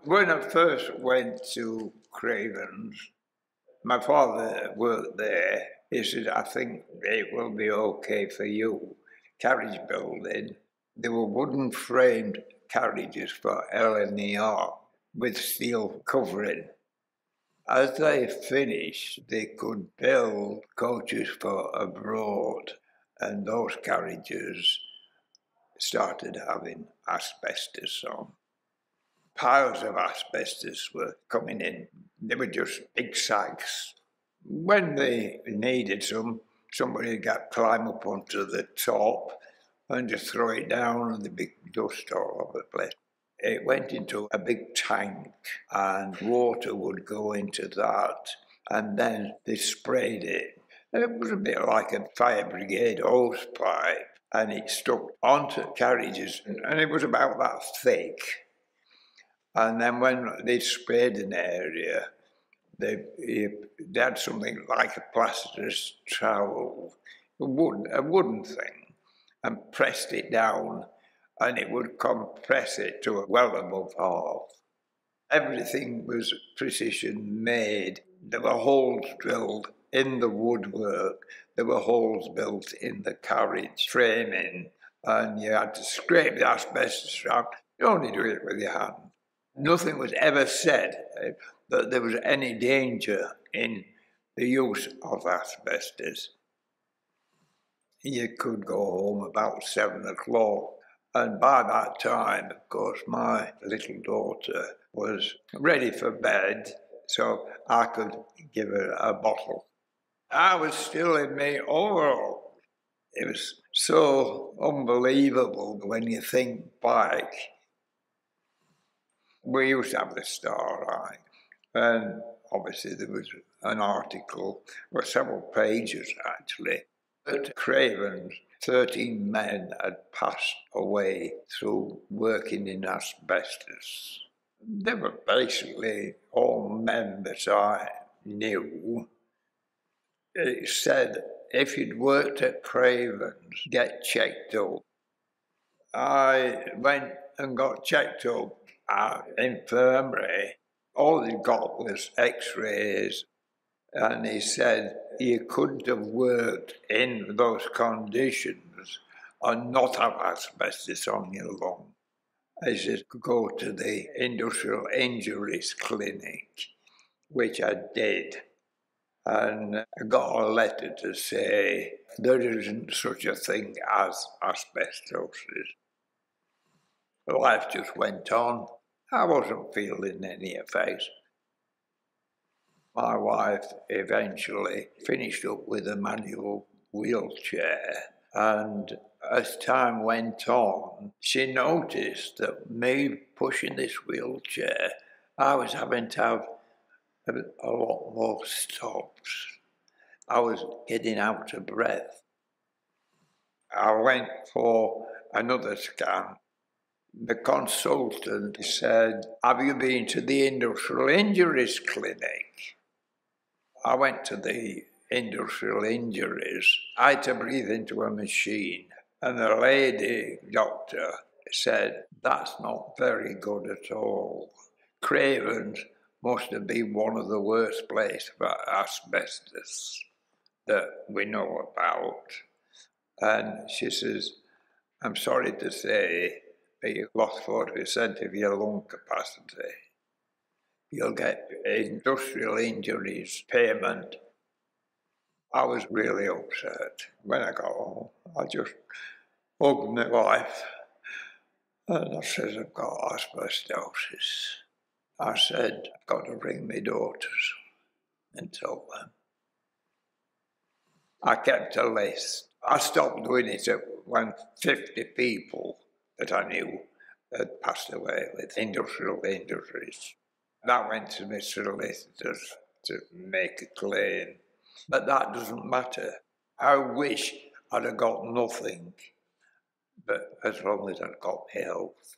When I first went to Craven's, my father worked there. He said, I think it will be okay for you. Carriage building. They were wooden framed carriages for LNER with steel covering. As they finished, they could build coaches for abroad, and those carriages started having asbestos on. Piles of asbestos were coming in. They were just big sacks. When they needed some, somebody got climb up onto the top and just throw it down, and there'd be dust all over the place. It went into a big tank, and water would go into that, and then they sprayed it. And it was a bit like a fire brigade hose pipe, and it stuck onto carriages, and it was about that thick. And then when they sprayed an area, they had something like a plasterer's trowel, a wooden thing, and pressed it down, and it would compress it to well above half. Everything was precision made. There were holes drilled in the woodwork. There were holes built in the carriage framing, and you had to scrape the asbestos out. You only do it with your hand. Nothing was ever said that there was any danger in the use of asbestos. You could go home about 7 o'clock, and by that time, of course, my little daughter was ready for bed, so I could give her a bottle. I was still in my overall. It was so unbelievable when you think back. We used to have the Starlight, and obviously there was an article, or several pages actually, at Craven's. 13 men had passed away through working in asbestos. They were basically all men that I knew. It said, if you'd worked at Craven's, get checked up. I went and got checked up at infirmary. All they got was x-rays, and he said you couldn't have worked in those conditions and not have asbestos on your lung. I said, go to the industrial injuries clinic, which I did, and I got a letter to say there isn't such a thing as asbestosis. Life just went on. I wasn't feeling any effects. My wife eventually finished up with a manual wheelchair, and as time went on, she noticed that me pushing this wheelchair, I was having to have a lot more stops. I was getting out of breath. I went for another scan. The consultant said, have you been to the industrial injuries clinic? I went to the industrial injuries. I had to breathe into a machine, and the lady doctor said, that's not very good at all. Craven's must have been one of the worst places for asbestos that we know about. And she says, I'm sorry to say, but you've lost 40% of your lung capacity. You'll get industrial injuries payment. I was really upset. When I got home, I just hugged my wife, and I said, I've got asbestosis. I said, I've got to ring my daughters and tell them. I kept a list. I stopped doing it when 50 people that I knew had passed away with industrial injuries. That went to my solicitors to make a claim. But that doesn't matter. I wish I'd have got nothing, but as long as I'd got health.